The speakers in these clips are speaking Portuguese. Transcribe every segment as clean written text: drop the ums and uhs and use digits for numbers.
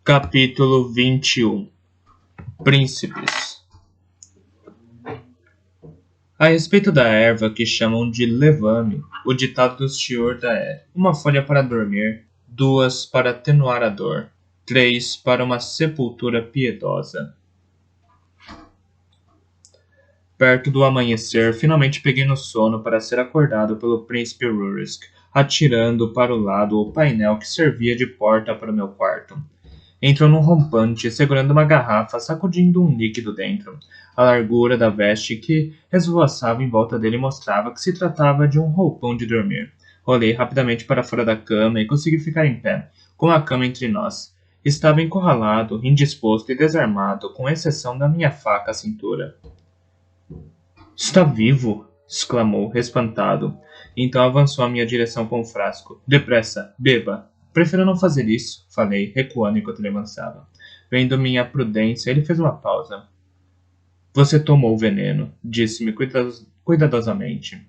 Capítulo 21. Príncipes. A respeito da erva que chamam de levame, o ditado do Chiorda é: uma folha para dormir, 2 para atenuar a dor, 3 para uma sepultura piedosa. Perto do amanhecer, finalmente peguei no sono para ser acordado pelo príncipe Rurisk, atirando para o lado o painel que servia de porta para o meu quarto. Entrou num rompante, segurando uma garrafa, sacudindo um líquido dentro. A largura da veste que esvoaçava em volta dele mostrava que se tratava de um roupão de dormir. Rolei rapidamente para fora da cama e consegui ficar em pé, com a cama entre nós. Estava encurralado, indisposto e desarmado, com exceção da minha faca à cintura. Está vivo! Exclamou, espantado. Então avançou à minha direção com o frasco. Depressa, beba! Prefiro não fazer isso, falei, recuando enquanto ele avançava. Vendo minha prudência, ele fez uma pausa. Você tomou o veneno, disse-me cuidadosamente.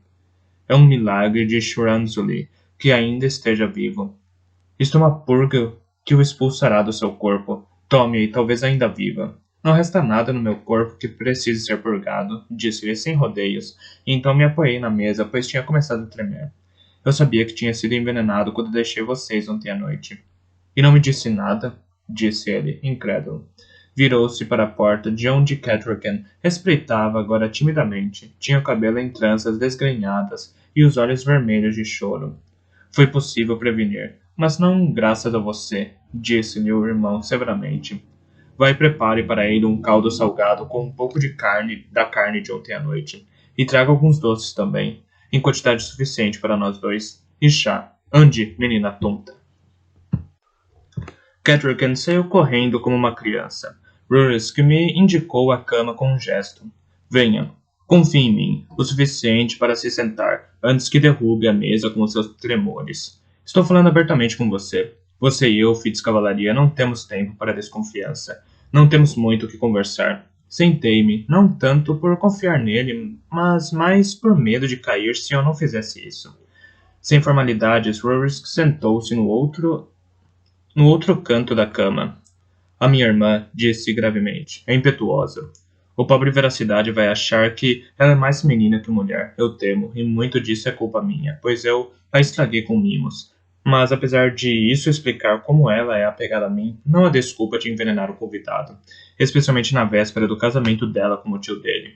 É um milagre de Shranzuli que ainda esteja vivo. Isto é uma purga que o expulsará do seu corpo. Tome-a, talvez ainda viva. Não resta nada no meu corpo que precise ser purgado, disse-lhe sem rodeios, e então me apoiei na mesa, pois tinha começado a tremer. Eu sabia que tinha sido envenenado quando deixei vocês ontem à noite. E não me disse nada? Disse ele, incrédulo. Virou-se para a porta de onde Catrican espreitava agora timidamente. Tinha o cabelo em tranças desgrenhadas e os olhos vermelhos de choro. Foi possível prevenir, mas não graças a você, disse-lhe o irmão severamente. Vai e prepare para ele um caldo salgado com um pouco de carne da carne de ontem à noite. E traga alguns doces também, em quantidade suficiente para nós dois. E chá. Ande, menina tonta. Catrican saiu correndo como uma criança. Rurisk me indicou a cama com um gesto. Venha. Confie em mim, o suficiente para se sentar, antes que derrube a mesa com os seus tremores. Estou falando abertamente com você. Você e eu, Fitz Cavalaria, não temos tempo para desconfiança. Não temos muito o que conversar. Sentei-me, não tanto por confiar nele, mas mais por medo de cair se eu não fizesse isso. Sem formalidades, Rurisk sentou-se no outro canto da cama. A minha irmã, disse gravemente, é impetuosa. O pobre Veracidade vai achar que ela é mais menina que mulher, eu temo, e muito disso é culpa minha, pois eu a estraguei com mimos. Mas apesar de isso explicar como ela é apegada a mim, não há desculpa de envenenar o convidado, especialmente na véspera do casamento dela com o tio dele.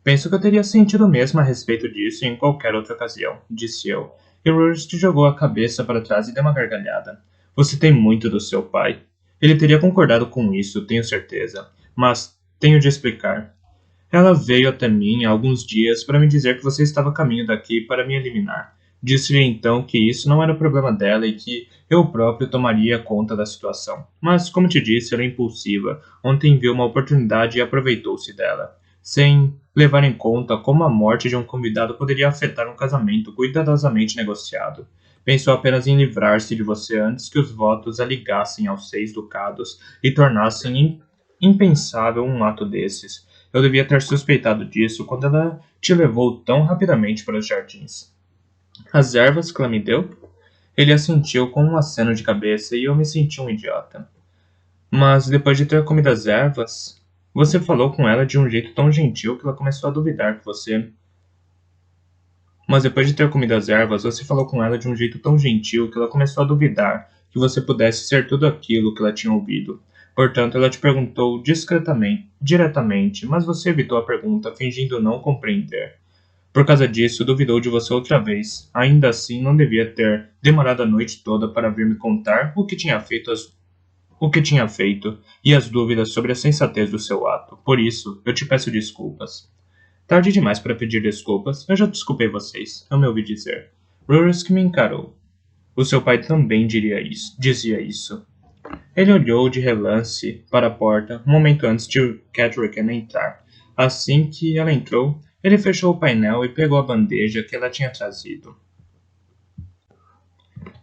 Penso que eu teria sentido o mesmo a respeito disso em qualquer outra ocasião, disse eu, e Rurisk jogou a cabeça para trás e deu uma gargalhada. Você tem muito do seu pai. Ele teria concordado com isso, tenho certeza, mas tenho de explicar. Ela veio até mim há alguns dias para me dizer que você estava a caminho daqui para me eliminar. Disse-lhe então que isso não era problema dela e que eu próprio tomaria conta da situação. Mas, como te disse, ela é impulsiva. Ontem viu uma oportunidade e aproveitou-se dela, sem levar em conta como a morte de um convidado poderia afetar um casamento cuidadosamente negociado. Pensou apenas em livrar-se de você antes que os votos a ligassem aos 6 ducados e tornassem impensável um ato desses. Eu devia ter suspeitado disso quando ela te levou tão rapidamente para os jardins. As ervas que ela me deu? Ele assentiu com um aceno de cabeça e eu me senti um idiota. Mas depois de ter comido as ervas, você falou com ela de um jeito tão gentil que ela começou a duvidar que você... Mas depois de ter comido as ervas, você falou com ela de um jeito tão gentil que ela começou a duvidar que você pudesse ser tudo aquilo que ela tinha ouvido. Portanto, ela te perguntou diretamente, mas você evitou a pergunta, fingindo não compreender. Por causa disso, duvidou de você outra vez. Ainda assim, não devia ter demorado a noite toda para vir me contar o que tinha feito e as dúvidas sobre a sensatez do seu ato. Por isso, eu te peço desculpas. Tarde demais para pedir desculpas. Eu já desculpei vocês, eu me ouvi dizer. Rurisk me encarou. O seu pai também dizia isso. Ele olhou de relance para a porta, um momento antes de Catrican entrar. Assim que ela entrou, ele fechou o painel e pegou a bandeja que ela tinha trazido.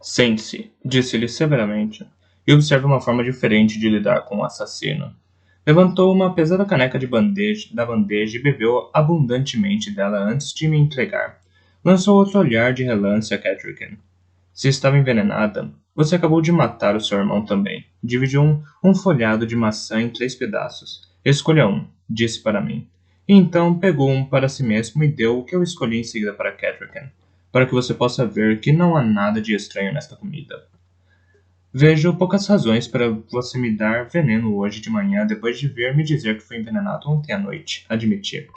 Sente-se, disse-lhe severamente, e observe uma forma diferente de lidar com o assassino. Levantou uma pesada caneca da bandeja e bebeu abundantemente dela antes de me entregar. Lançou outro olhar de relance a Catrican. Se estava envenenada, Você acabou de matar o seu irmão também. Dividiu um folhado de maçã em 3 pedaços. Escolha um, disse para mim. E então pegou um para si mesmo e deu o que eu escolhi em seguida para Catrican, para que você possa ver que não há nada de estranho nesta comida. Vejo poucas razões para você me dar veneno hoje de manhã depois de vir me dizer que fui envenenado ontem à noite, admiti.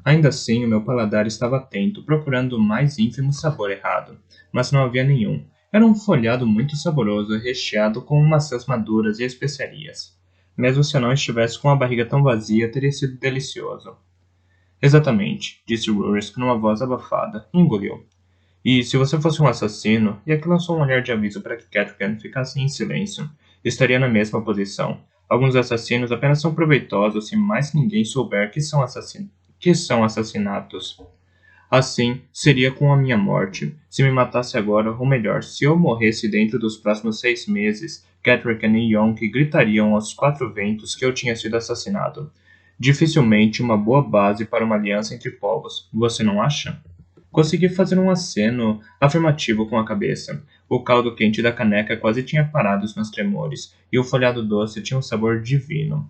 Ainda assim, o meu paladar estava atento, procurando o mais ínfimo sabor errado, mas não havia nenhum. Era um folhado muito saboroso, recheado com maçãs maduras e especiarias. Mesmo se eu não estivesse com a barriga tão vazia, teria sido delicioso. Exatamente, disse Rurisk numa voz abafada, e engoliu. E se você fosse um assassino, e aqui lançou um olhar de aviso para que Catrican ficasse em silêncio, estaria na mesma posição. Alguns assassinos apenas são proveitosos se mais ninguém souber que são assassinatos. Assim, seria com a minha morte. Se me matasse agora, ou melhor, se eu morresse dentro dos próximos 6 meses, Catrican e Yonk gritariam aos 4 ventos que eu tinha sido assassinado. Dificilmente uma boa base para uma aliança entre povos, você não acha? Consegui fazer um aceno afirmativo com a cabeça. O caldo quente da caneca quase tinha parado os meus tremores, e o folhado doce tinha um sabor divino.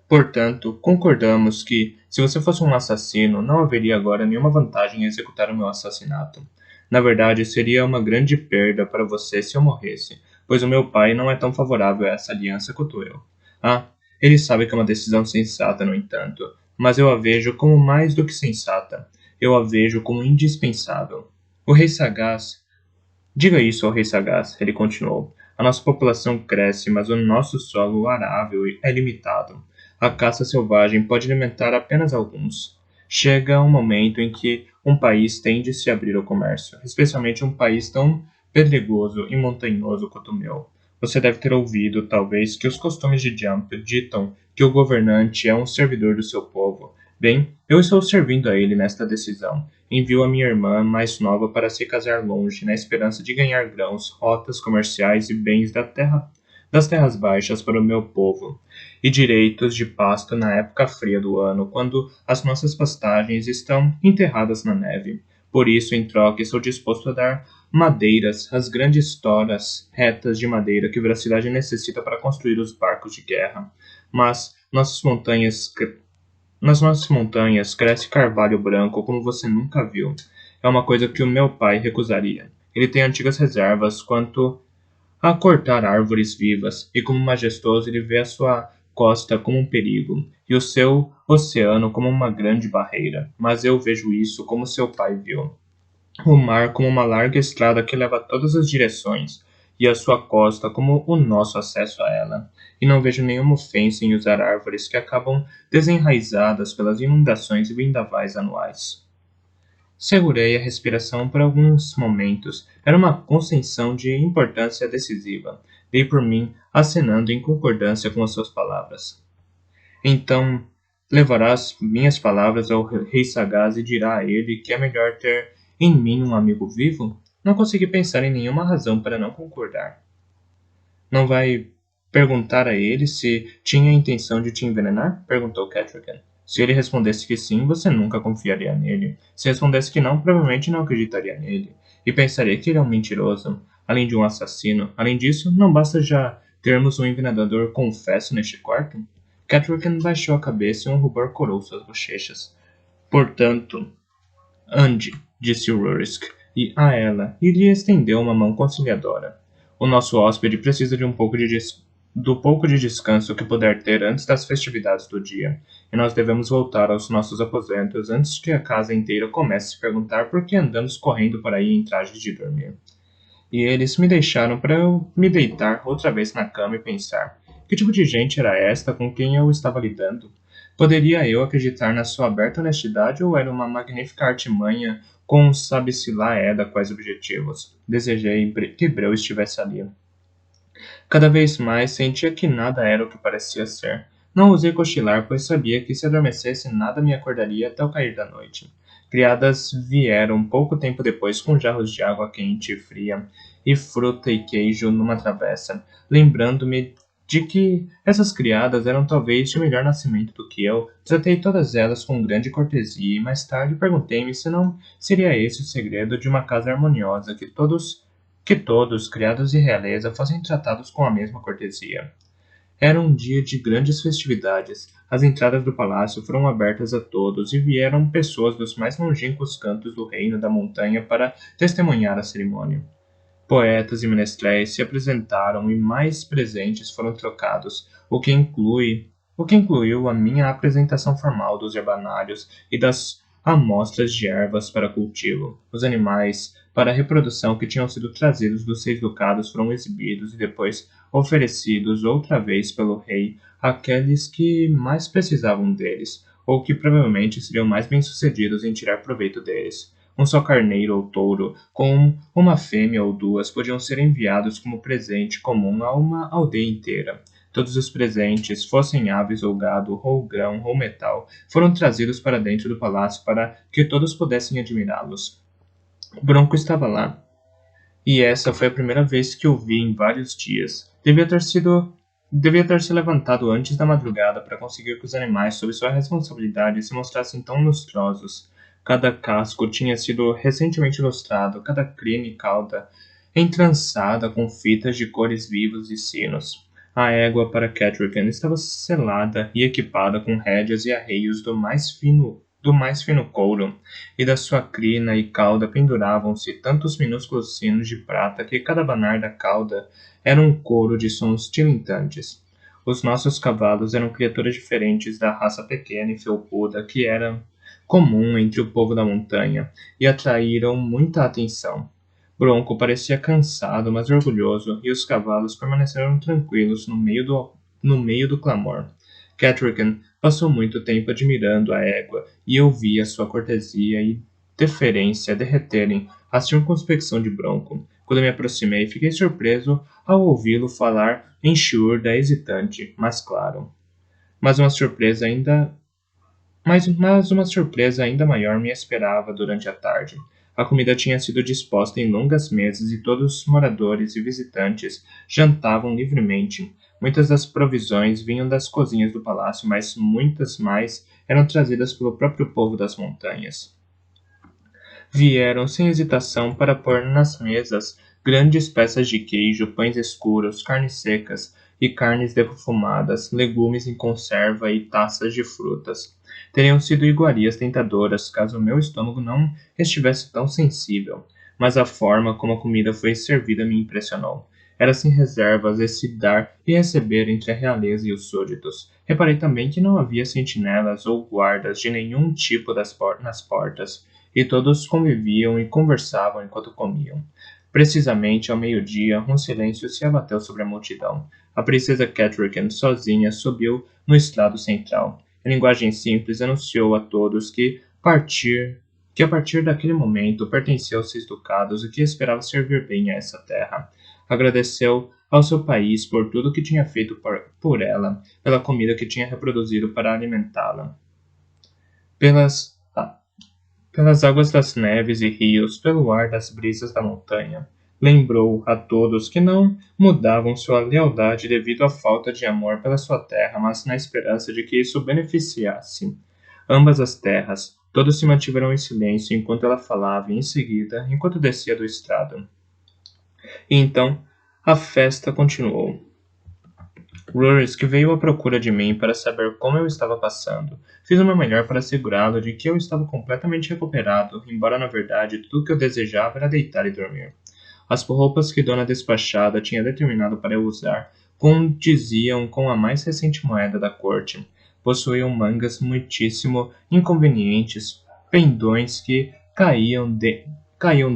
Portanto, concordamos que, se você fosse um assassino, não haveria agora nenhuma vantagem em executar o meu assassinato. Na verdade, seria uma grande perda para você se eu morresse, pois o meu pai não é tão favorável a essa aliança quanto eu. Ah, ele sabe que é uma decisão sensata, no entanto, mas eu a vejo como mais do que sensata. Eu a vejo como indispensável. O rei sagaz... Diga isso ao rei sagaz, ele continuou. A nossa população cresce, mas o nosso solo arável é limitado. A caça selvagem pode alimentar apenas alguns. Chega um momento em que um país tende a se abrir ao comércio, especialmente um país tão pedregoso e montanhoso quanto o meu. Você deve ter ouvido, talvez, que os costumes de Jump ditam que o governante é um servidor do seu povo. Bem, eu estou servindo a ele nesta decisão. Envio a minha irmã mais nova para se casar longe, na esperança de ganhar grãos, rotas comerciais e bens das terras baixas para o meu povo, e direitos de pasto na época fria do ano, quando as nossas pastagens estão enterradas na neve. Por isso, em troca, estou disposto a dar madeiras, as grandes toras retas de madeira que a cidade necessita para construir os barcos de guerra. Mas nas nossas montanhas cresce carvalho branco como você nunca viu. É uma coisa que o meu pai recusaria. Ele tem antigas reservas quanto a cortar árvores vivas, e como majestoso ele vê a sua costa como um perigo, e o seu oceano como uma grande barreira. Mas eu vejo isso como seu pai viu. O mar como uma larga estrada que leva a todas as direções, e a sua costa como o nosso acesso a ela. E não vejo nenhuma ofensa em usar árvores que acabam desenraizadas pelas inundações e vendavais anuais. Segurei a respiração por alguns momentos. Era uma concessão de importância decisiva. Dei por mim, acenando em concordância com as suas palavras. Então, levarás minhas palavras ao rei sagaz e dirá a ele que é melhor ter em mim um amigo vivo? Não consegui pensar em nenhuma razão para não concordar. Não vai perguntar a ele se tinha a intenção de te envenenar? Perguntou Catrican. Se ele respondesse que sim, você nunca confiaria nele. Se respondesse que não, provavelmente não acreditaria nele. E pensaria que ele é um mentiroso, além de um assassino. Além disso, não basta já termos um envenenador confesso neste quarto? Catrican baixou a cabeça e um rubor corou suas bochechas. Portanto, ande, disse Rurisk, e a ela, e lhe estendeu uma mão conciliadora. O nosso hóspede precisa de do pouco de descanso que puder ter antes das festividades do dia, e nós devemos voltar aos nossos aposentos antes que a casa inteira comece a se perguntar por que andamos correndo por aí em trajes de dormir. E eles me deixaram para eu me deitar outra vez na cama e pensar: que tipo de gente era esta com quem eu estava lidando? Poderia eu acreditar na sua aberta honestidade ou era uma magnífica artimanha com sabe-se lá quais objetivos? Desejei que Breu estivesse ali. Cada vez mais sentia que nada era o que parecia ser. Não ousei cochilar, pois sabia que se adormecesse nada me acordaria até o cair da noite. Criadas vieram pouco tempo depois com jarros de água quente e fria, e fruta e queijo numa travessa, lembrando-me de que essas criadas eram talvez de melhor nascimento do que eu. Tratei todas elas com grande cortesia e mais tarde perguntei-me se não seria esse o segredo de uma casa harmoniosa que todos, criados e realeza, fossem tratados com a mesma cortesia. Era um dia de grandes festividades. As entradas do palácio foram abertas a todos e vieram pessoas dos mais longínquos cantos do reino da montanha para testemunhar a cerimônia. Poetas e menestréis se apresentaram e mais presentes foram trocados, o que incluiu a minha apresentação formal dos herbanários e das amostras de ervas para cultivo. Os animais para reprodução que tinham sido trazidos dos 6 ducados foram exibidos e depois oferecidos outra vez pelo rei àqueles que mais precisavam deles, ou que provavelmente seriam mais bem-sucedidos em tirar proveito deles. Um só carneiro ou touro, com uma fêmea ou duas, podiam ser enviados como presente comum a uma aldeia inteira. Todos os presentes, fossem aves ou gado, ou grão ou metal, foram trazidos para dentro do palácio para que todos pudessem admirá-los. O Bronco estava lá, e essa foi a primeira vez que o vi em vários dias. Devia ter se levantado antes da madrugada para conseguir que os animais, sob sua responsabilidade, se mostrassem tão lustrosos. Cada casco tinha sido recentemente lustrado, cada crina e cauda entrançada com fitas de cores vivas e sinos. A égua para Catrican estava selada e equipada com rédeas e arreios do mais fino couro, e da sua crina e cauda penduravam-se tantos minúsculos sinos de prata que cada abanar da cauda era um coro de sons tilintantes. Os nossos cavalos eram criaturas diferentes da raça pequena e felpuda que era comum entre o povo da montanha, e atraíram muita atenção. Bronco parecia cansado, mas orgulhoso, e os cavalos permaneceram tranquilos no meio do clamor. Catrican passou muito tempo admirando a égua, e eu via sua cortesia e deferência derreterem a circunspecção de Bronco. Quando me aproximei, fiquei surpreso ao ouvi-lo falar em churda hesitante, mas claro. Mas uma surpresa ainda maior me esperava durante a tarde. A comida tinha sido disposta em longas mesas e todos os moradores e visitantes jantavam livremente. Muitas das provisões vinham das cozinhas do palácio, mas muitas mais eram trazidas pelo próprio povo das montanhas. Vieram sem hesitação para pôr nas mesas grandes peças de queijo, pães escuros, carnes secas e carnes defumadas, legumes em conserva e taças de frutas. Teriam sido iguarias tentadoras caso o meu estômago não estivesse tão sensível, mas a forma como a comida foi servida me impressionou. Era sem reservas esse dar e receber entre a realeza e os súditos. Reparei também que não havia sentinelas ou guardas de nenhum tipo nas portas, e todos conviviam e conversavam enquanto comiam. Precisamente ao meio-dia, um silêncio se abateu sobre a multidão. A princesa Catrican, sozinha, subiu no estrado central. Em linguagem simples, anunciou a todos que a partir daquele momento pertencia aos 6 ducados e que esperava servir bem a essa terra. Agradeceu ao seu país por tudo que tinha feito por ela, pela comida que tinha reproduzido para alimentá-la, pelas águas das neves e rios, pelo ar das brisas da montanha. Lembrou a todos que não mudavam sua lealdade devido à falta de amor pela sua terra, mas na esperança de que isso beneficiasse ambas as terras. Todos se mantiveram em silêncio enquanto ela falava e em seguida, enquanto descia do estrado. E então, a festa continuou. Rurisk veio à procura de mim para saber como eu estava passando. Fiz o meu melhor para assegurá-lo de que eu estava completamente recuperado, embora na verdade tudo o que eu desejava era deitar e dormir. As roupas que Dona Despachada tinha determinado para eu usar condiziam com a mais recente moeda da corte. Possuíam mangas muitíssimo inconvenientes, pendões que caíam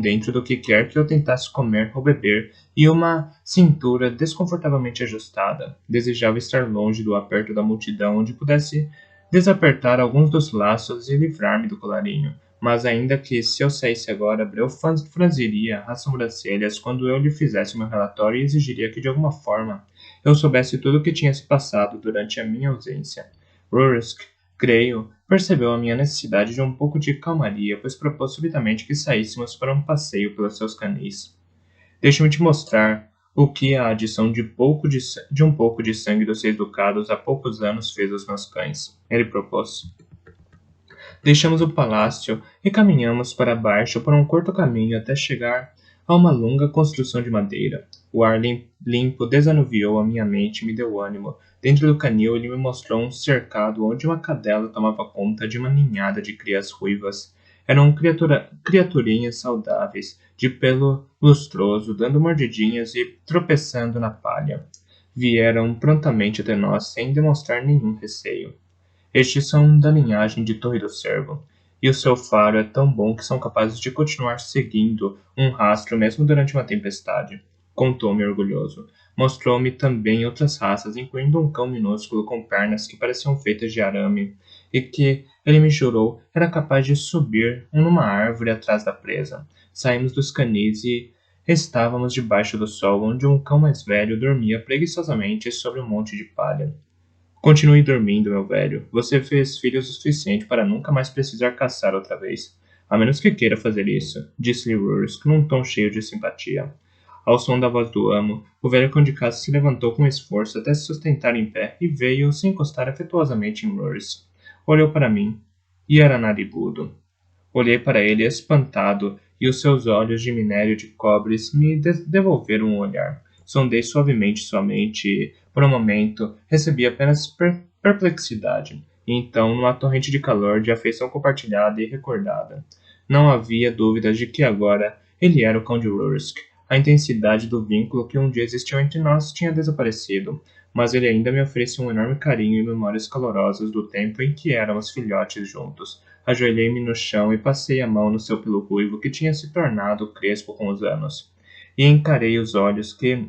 dentro do que quer que eu tentasse comer ou beber, e uma cintura desconfortavelmente ajustada. Desejava estar longe do aperto da multidão, onde pudesse desapertar alguns dos laços e livrar-me do colarinho. Mas ainda que, se eu saísse agora, Breu franziria as sobrancelhas quando eu lhe fizesse meu relatório e exigiria que, de alguma forma, eu soubesse tudo o que tinha se passado durante a minha ausência. Rurisk, creio, percebeu a minha necessidade de um pouco de calmaria, pois propôs subitamente que saíssemos para um passeio pelos seus canis. Deixe-me te mostrar o que a adição de um pouco de sangue dos 6 ducados há poucos anos fez aos meus cães. Ele propôs. Deixamos o palácio e caminhamos para baixo por um curto caminho até chegar a uma longa construção de madeira. O ar limpo desanuviou a minha mente e me deu ânimo. Dentro do canil, ele me mostrou um cercado onde uma cadela tomava conta de uma ninhada de crias ruivas. Eram criaturinhas saudáveis, de pelo lustroso, dando mordidinhas e tropeçando na palha. Vieram prontamente até nós sem demonstrar nenhum receio. Estes são da linhagem de Torre do Cervo, e o seu faro é tão bom que são capazes de continuar seguindo um rastro mesmo durante uma tempestade. Contou-me orgulhoso. Mostrou-me também outras raças, incluindo um cão minúsculo com pernas que pareciam feitas de arame, e que, ele me jurou, era capaz de subir numa árvore atrás da presa. Saímos dos canis e estávamos debaixo do sol, onde um cão mais velho dormia preguiçosamente sobre um monte de palha. Continue dormindo, meu velho. Você fez filhos o suficiente para nunca mais precisar caçar outra vez. A menos que queira fazer isso, disse-lhe Rusk num tom cheio de simpatia. Ao som da voz do amo, o velho cão de caça se levantou com esforço até se sustentar em pé e veio se encostar afetuosamente em Rusk. Olhou para mim, e era narigudo. Olhei para ele espantado, e os seus olhos de minério de cobres me devolveram um olhar. Sondei suavemente sua mente e, por um momento, recebi apenas perplexidade. E então, numa torrente de calor, de afeição compartilhada e recordada. Não havia dúvidas de que agora ele era o cão de Rusk. A intensidade do vínculo que um dia existiu entre nós tinha desaparecido, mas ele ainda me oferecia um enorme carinho e memórias calorosas do tempo em que éramos filhotes juntos. Ajoelhei-me no chão e passei a mão no seu pelo ruivo que tinha se tornado crespo com os anos. E encarei os olhos que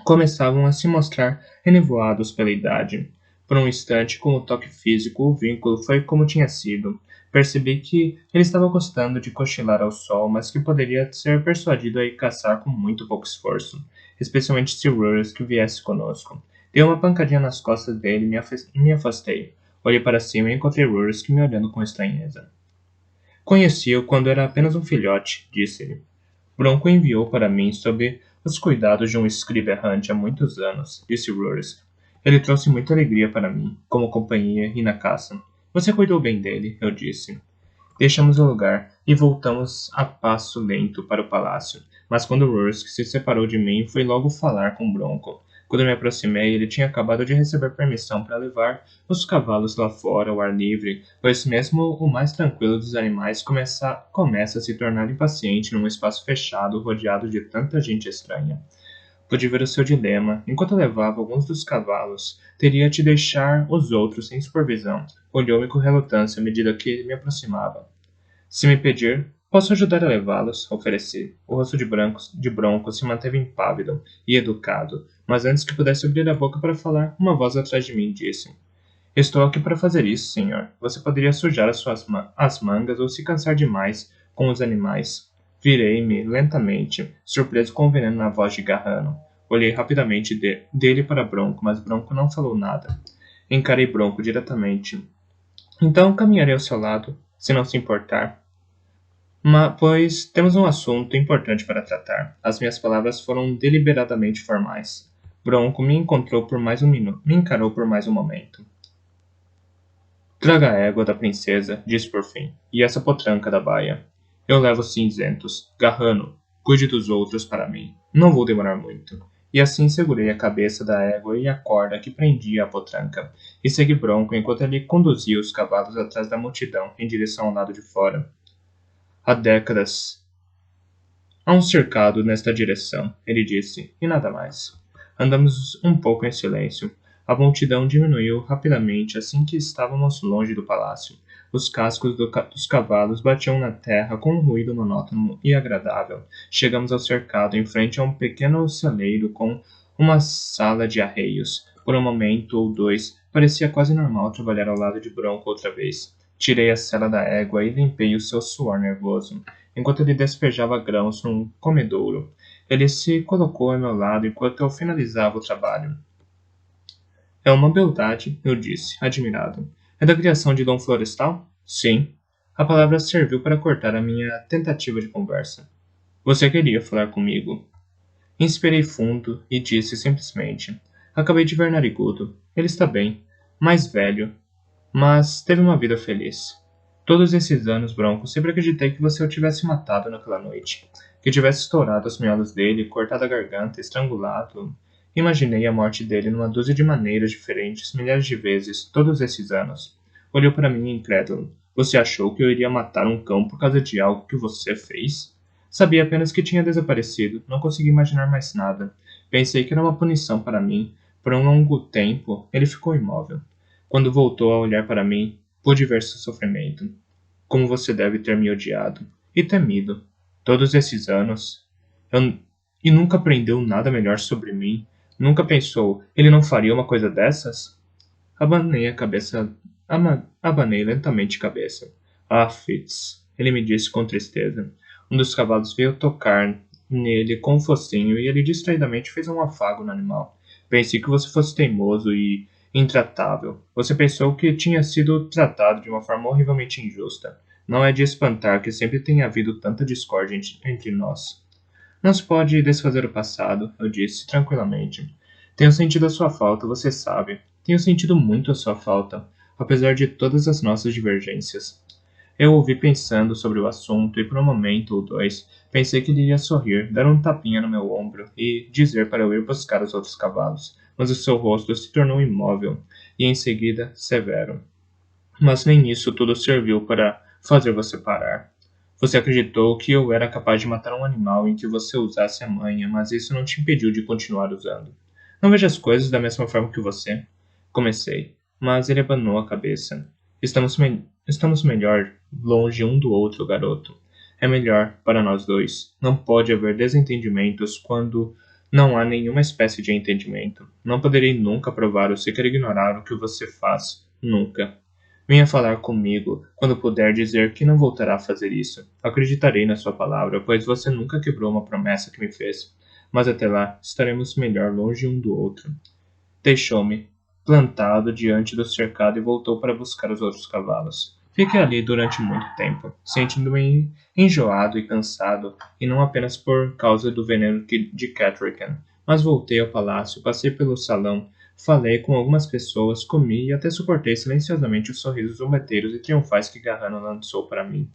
começavam a se mostrar renevoados pela idade. Por um instante, com o toque físico, o vínculo foi como tinha sido. Percebi que ele estava gostando de cochilar ao sol, mas que poderia ser persuadido a ir caçar com muito pouco esforço, especialmente se Rusk viesse conosco. Dei uma pancadinha nas costas dele e me afastei. Olhei para cima e encontrei Rusk me olhando com estranheza. Conheci-o quando era apenas um filhote, disse-ele. Bronco enviou para mim sob os cuidados de um escriba errante há muitos anos, disse Rusk. Ele trouxe muita alegria para mim, como companhia e na caça. Você cuidou bem dele, eu disse. Deixamos o lugar e voltamos a passo lento para o palácio, mas quando Rusk se separou de mim, fui logo falar com Bronco. Quando me aproximei, ele tinha acabado de receber permissão para levar os cavalos lá fora ao ar livre, pois mesmo o mais tranquilo dos animais começa a se tornar impaciente num espaço fechado rodeado de tanta gente estranha. Pude ver o seu dilema. Enquanto levava alguns dos cavalos, teria de deixar os outros sem supervisão. Olhou-me com relutância à medida que me aproximava. Se me pedir, posso ajudar a levá-los, ofereci. O rosto de Bronco se manteve impávido e educado, mas antes que pudesse abrir a boca para falar, uma voz atrás de mim disse: Estou aqui para fazer isso, senhor. Você poderia sujar as mangas ou se cansar demais com os animais. Virei-me lentamente, surpreso com o veneno na voz de Garrano. Olhei rapidamente dele para Bronco, mas Bronco não falou nada. Encarei Bronco diretamente. Então caminharei ao seu lado, se não se importar. Pois temos um assunto importante para tratar. As minhas palavras foram deliberadamente formais. Bronco me encarou por mais um momento. Traga a égua da princesa, disse por fim, e essa potranca da baia. Eu levo os cinzentos. Garrano, cuide dos outros para mim. Não vou demorar muito. E assim segurei a cabeça da égua e a corda que prendia a potranca, e segui Bronco enquanto ele conduzia os cavalos atrás da multidão em direção ao lado de fora. Há décadas. Há um cercado nesta direção, ele disse, e nada mais. Andamos um pouco em silêncio. A multidão diminuiu rapidamente assim que estávamos longe do palácio. Os cascos dos cavalos batiam na terra com um ruído monótono e agradável. Chegamos ao cercado, em frente a um pequeno celeiro com uma sala de arreios. Por um momento ou dois, parecia quase normal trabalhar ao lado de Bronco outra vez. Tirei a sela da égua e limpei o seu suor nervoso, enquanto ele despejava grãos num comedouro. Ele se colocou ao meu lado enquanto eu finalizava o trabalho. É uma beldade, eu disse, admirado. É da criação de Dom Florestal? Sim. A palavra serviu para cortar a minha tentativa de conversa. Você queria falar comigo? Inspirei fundo e disse simplesmente. Acabei de ver Narigudo. Ele está bem. Mais velho. Mas teve uma vida feliz. Todos esses anos, Bronco, sempre acreditei que você o tivesse matado naquela noite. Que tivesse estourado os miolos dele, cortado a garganta, estrangulado. Imaginei a morte dele numa dúzia de maneiras diferentes, milhares de vezes, todos esses anos. Olhou para mim incrédulo. Você achou que eu iria matar um cão por causa de algo que você fez? Sabia apenas que tinha desaparecido, não consegui imaginar mais nada. Pensei que era uma punição para mim. Por um longo tempo, ele ficou imóvel. Quando voltou a olhar para mim, pude ver seu sofrimento. Como você deve ter me odiado e temido. Todos esses anos. Eu... E nunca aprendeu nada melhor sobre mim. Nunca pensou, ele não faria uma coisa dessas? Abanei a cabeça. Abanei lentamente a cabeça. Ah, Fitz, ele me disse com tristeza. Um dos cavalos veio tocar nele com um focinho e ele distraidamente fez um afago no animal. Pensei que você fosse teimoso e intratável. Você pensou que tinha sido tratado de uma forma horrivelmente injusta. Não é de espantar que sempre tenha havido tanta discórdia entre nós. Não se pode desfazer o passado, eu disse tranquilamente. Tenho sentido a sua falta, você sabe. Tenho sentido muito a sua falta, apesar de todas as nossas divergências. Eu ouvi pensando sobre o assunto e por um momento ou dois pensei que ele iria sorrir, dar um tapinha no meu ombro e dizer para eu ir buscar os outros cavalos, mas o seu rosto se tornou imóvel e em seguida severo. Mas nem isso tudo serviu para fazer você parar. Você acreditou que eu era capaz de matar um animal em que você usasse a manha, mas isso não te impediu de continuar usando. Não vejo as coisas da mesma forma que você. Comecei, mas ele abanou a cabeça. Estamos melhor longe um do outro, garoto. É melhor para nós dois. Não pode haver desentendimentos quando não há nenhuma espécie de entendimento. Não poderei nunca provar ou sequer ignorar o que você faz. Nunca. Venha falar comigo quando puder dizer que não voltará a fazer isso. Acreditarei na sua palavra, pois você nunca quebrou uma promessa que me fez. Mas até lá, estaremos melhor longe um do outro. Deixou-me plantado diante do cercado e voltou para buscar os outros cavalos. Fiquei ali durante muito tempo, sentindo-me enjoado e cansado, e não apenas por causa do veneno de Catrican, mas voltei ao palácio, passei pelo salão, falei com algumas pessoas, comi e até suportei silenciosamente os sorrisos zombeteiros e triunfais que Garrano lançou para mim.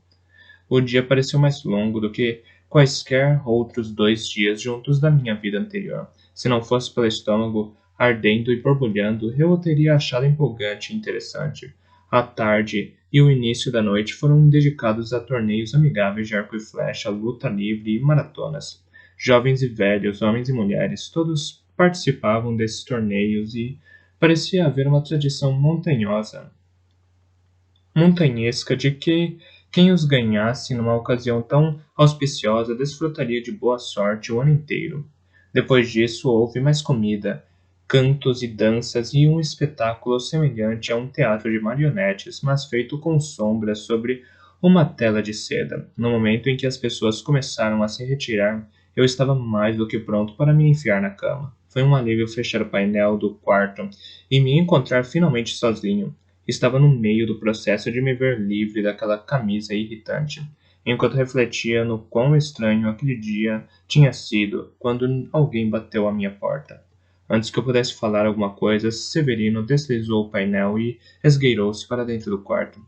O dia pareceu mais longo do que quaisquer outros 2 dias juntos da minha vida anterior. Se não fosse pelo estômago ardendo e borbulhando, eu o teria achado empolgante e interessante. A tarde e o início da noite foram dedicados a torneios amigáveis de arco e flecha, luta livre e maratonas. Jovens e velhos, homens e mulheres, todos participavam desses torneios e parecia haver uma tradição montanhesca de que quem os ganhasse numa ocasião tão auspiciosa desfrutaria de boa sorte o ano inteiro. Depois disso houve mais comida, cantos e danças e um espetáculo semelhante a um teatro de marionetes, mas feito com sombras sobre uma tela de seda. No momento em que as pessoas começaram a se retirar, eu estava mais do que pronto para me enfiar na cama. Foi um alívio fechar o painel do quarto e me encontrar finalmente sozinho. Estava no meio do processo de me ver livre daquela camisa irritante, enquanto refletia no quão estranho aquele dia tinha sido quando alguém bateu à minha porta. Antes que eu pudesse falar alguma coisa, Severino deslizou o painel e esgueirou-se para dentro do quarto.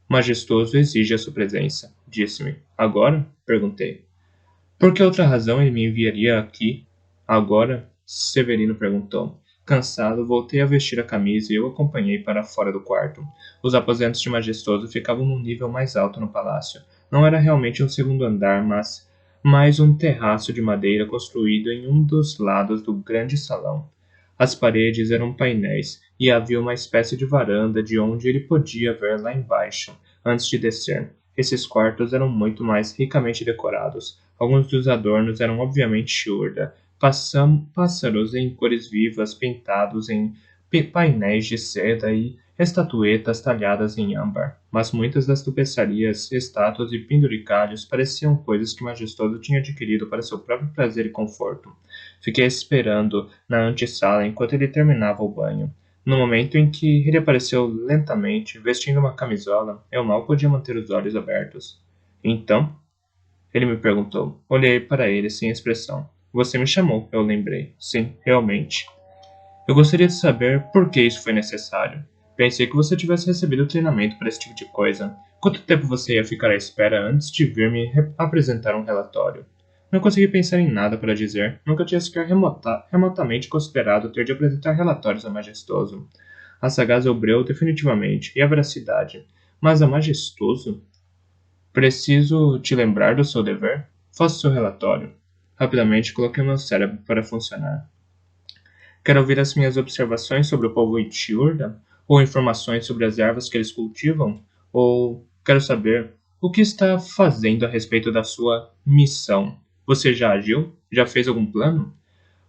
Majestoso exige a sua presença, disse-me. Agora? Perguntei. Por que outra razão ele me enviaria aqui? Agora? Severino perguntou. Cansado, voltei a vestir a camisa e eu acompanhei para fora do quarto. Os aposentos de Majestoso ficavam num nível mais alto no palácio. Não era realmente um segundo andar, mas mais um terraço de madeira construído em um dos lados do grande salão. As paredes eram painéis e havia uma espécie de varanda de onde ele podia ver lá embaixo, antes de descer. Esses quartos eram muito mais ricamente decorados. Alguns dos adornos eram obviamente churda, pássaros em cores vivas pintados em painéis de seda e estatuetas talhadas em âmbar, mas muitas das tapeçarias, estátuas e penduricalhos pareciam coisas que Majestoso tinha adquirido para seu próprio prazer e conforto. Fiquei esperando na antessala enquanto ele terminava o banho. No momento em que ele apareceu lentamente, vestindo uma camisola, eu mal podia manter os olhos abertos. Então? Ele me perguntou. Olhei para ele sem expressão. Você me chamou, eu lembrei. Sim, realmente. Eu gostaria de saber por que isso foi necessário. Pensei que você tivesse recebido treinamento para esse tipo de coisa. Quanto tempo você ia ficar à espera antes de vir me apresentar um relatório? Não consegui pensar em nada para dizer. Nunca tinha sequer remotamente considerado ter de apresentar relatórios a Majestoso. A sagaz obreu definitivamente, e a veracidade. Mas a Majestoso? Preciso te lembrar do seu dever? Faça o seu relatório. Rapidamente coloquei meu cérebro para funcionar. Quer ouvir as minhas observações sobre o povo Itiurda? Ou informações sobre as ervas que eles cultivam? Ou quero saber o que está fazendo a respeito da sua missão? Você já agiu? Já fez algum plano?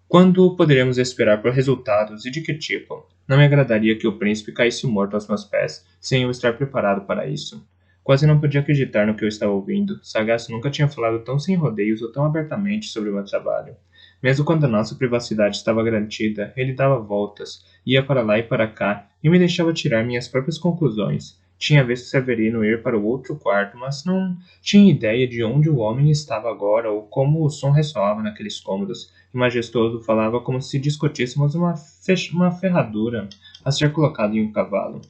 Quando poderemos esperar por resultados e de que tipo? Não me agradaria que o príncipe caísse morto aos meus pés, sem eu estar preparado para isso. Quase não podia acreditar no que eu estava ouvindo. Sagaz nunca tinha falado tão sem rodeios ou tão abertamente sobre o meu trabalho. Mesmo quando a nossa privacidade estava garantida, ele dava voltas, ia para lá e para cá, e me deixava tirar minhas próprias conclusões. Tinha visto Severino ir para o outro quarto, mas não tinha ideia de onde o homem estava agora ou como o som ressoava naqueles cômodos. E Majestoso falava como se discutíssemos uma ferradura a ser colocada em um cavalo.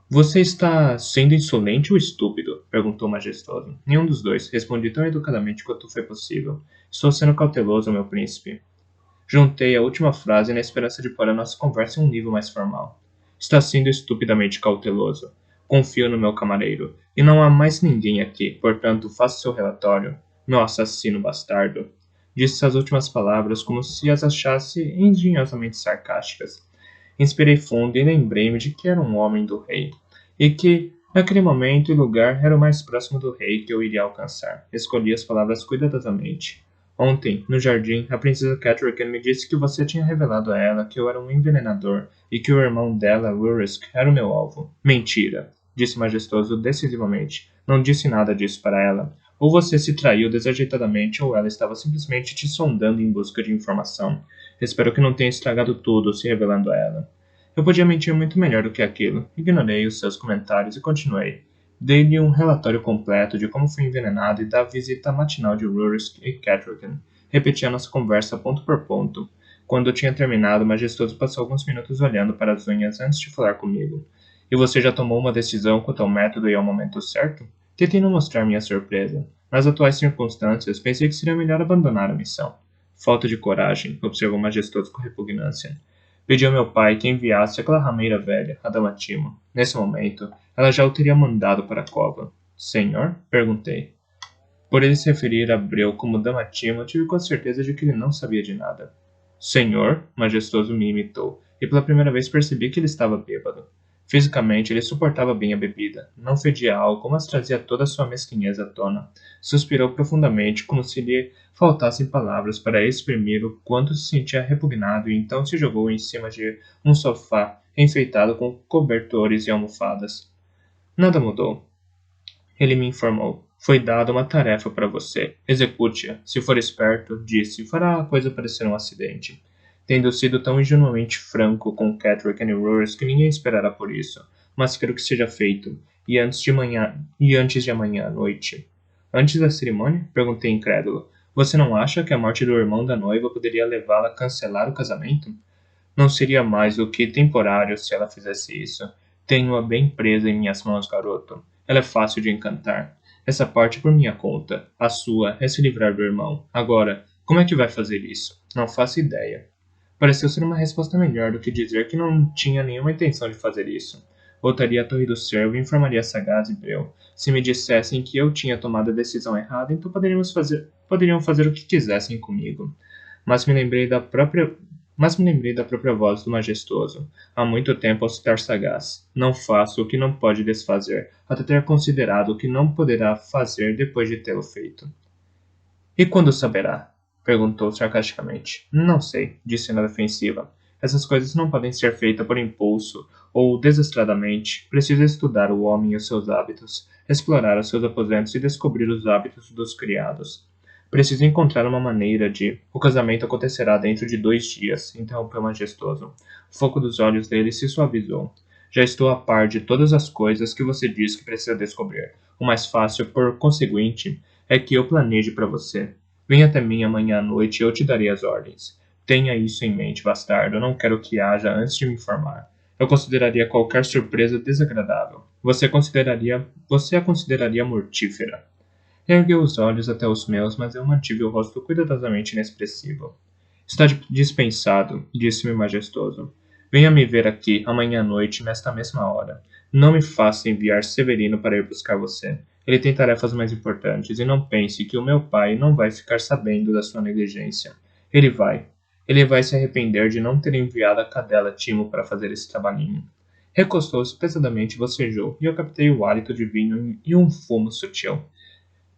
Você está sendo insolente ou estúpido? Perguntou Majestoso. Nenhum dos dois. Respondi tão educadamente quanto foi possível. Estou sendo cauteloso, meu príncipe. Juntei a última frase na esperança de pôr a nossa conversa em um nível mais formal. Está sendo estupidamente cauteloso. Confio no meu camareiro. E não há mais ninguém aqui, portanto, faça seu relatório. Meu assassino bastardo. Disse as últimas palavras como se as achasse engenhosamente sarcásticas. Inspirei fundo e lembrei-me de que era um homem do rei, e que, naquele momento e lugar, era o mais próximo do rei que eu iria alcançar. Escolhi as palavras cuidadosamente. Ontem, no jardim, a princesa Catherine me disse que você tinha revelado a ela que eu era um envenenador e que o irmão dela, Rurisk, era o meu alvo. Mentira, disse Majestoso decisivamente. Não disse nada disso para ela. Ou você se traiu desajeitadamente, ou ela estava simplesmente te sondando em busca de informação. Espero que não tenha estragado tudo se revelando a ela. Eu podia mentir muito melhor do que aquilo. Ignorei os seus comentários e continuei. Dei-lhe um relatório completo de como fui envenenado e da visita matinal de Rurisk e Catherine. Repeti a nossa conversa ponto por ponto. Quando eu tinha terminado, o Majestoso passou alguns minutos olhando para as unhas antes de falar comigo. E você já tomou uma decisão quanto ao método e ao momento certo? Tentei não mostrar minha surpresa. Nas atuais circunstâncias, pensei que seria melhor abandonar a missão. Falta de coragem, observou Majestoso com repugnância. Pedi ao meu pai que enviasse aquela rameira velha, a Dama Timo. Nesse momento, ela já o teria mandado para a cova. Senhor? Perguntei. Por ele se referir a Breu como Dama Timo, tive com certeza de que ele não sabia de nada. Senhor? Majestoso me imitou, e pela primeira vez percebi que ele estava bêbado. Fisicamente, ele suportava bem a bebida. Não fedia álcool, mas trazia toda a sua mesquinhez à tona. Suspirou profundamente, como se lhe faltassem palavras para exprimir o quanto se sentia repugnado, e então se jogou em cima de um sofá enfeitado com cobertores e almofadas. Nada mudou. Ele me informou. Foi dada uma tarefa para você. Execute-a. Se for esperto, disse, fará a coisa parecer um acidente. Tendo sido tão ingenuamente franco com Catherine e Rurisk que ninguém esperará por isso. Mas quero que seja feito. E antes de amanhã à noite. Antes da cerimônia? Perguntei incrédulo. Você não acha que a morte do irmão da noiva poderia levá-la a cancelar o casamento? Não seria mais do que temporário se ela fizesse isso. Tenho-a bem presa em minhas mãos, garoto. Ela é fácil de encantar. Essa parte é por minha conta. A sua é se livrar do irmão. Agora, como é que vai fazer isso? Não faço ideia. Pareceu ser uma resposta melhor do que dizer que não tinha nenhuma intenção de fazer isso. Voltaria à Torre do Cervo e informaria Sagaz e Breu. Se me dissessem que eu tinha tomado a decisão errada, então poderiam fazer o que quisessem comigo. Mas me lembrei da própria voz do Majestoso, há muito tempo ao citar Sagaz. Não faço o que não pode desfazer, até ter considerado o que não poderá fazer depois de tê-lo feito. E quando saberá? Perguntou sarcasticamente. Não sei, disse na defensiva. Essas coisas não podem ser feitas por impulso ou desestradamente. Preciso estudar o homem e os seus hábitos, explorar os seus aposentos e descobrir os hábitos dos criados. Preciso encontrar uma maneira de... O casamento acontecerá dentro de 2 dias, interrompeu Majestoso. O foco dos olhos dele se suavizou. Já estou a par de todas as coisas que você diz que precisa descobrir. O mais fácil, por conseguinte, é que eu planeje para você. Venha até mim amanhã à noite e eu te darei as ordens. Tenha isso em mente, bastardo. Não quero que haja antes de me informar. Eu consideraria qualquer surpresa desagradável. Você a consideraria mortífera. Ergueu os olhos até os meus, mas eu mantive o rosto cuidadosamente inexpressivo. Está dispensado, disse-me majestoso. Venha me ver aqui amanhã à noite, nesta mesma hora. Não me faça enviar Severino para ir buscar você. Ele tem tarefas mais importantes e não pense que o meu pai não vai ficar sabendo da sua negligência. Ele vai. Ele vai se arrepender de não ter enviado a cadela Timo para fazer esse trabalhinho. Recostou-se pesadamente e bocejou, e eu captei o hálito de vinho e um fumo sutil.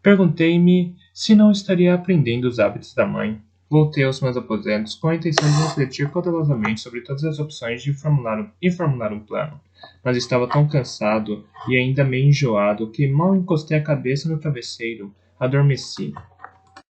Perguntei-me se não estaria aprendendo os hábitos da mãe. Voltei aos meus aposentos com a intenção de refletir cautelosamente sobre todas as opções e formular um plano. Mas estava tão cansado e ainda meio enjoado que mal encostei a cabeça no travesseiro, adormeci.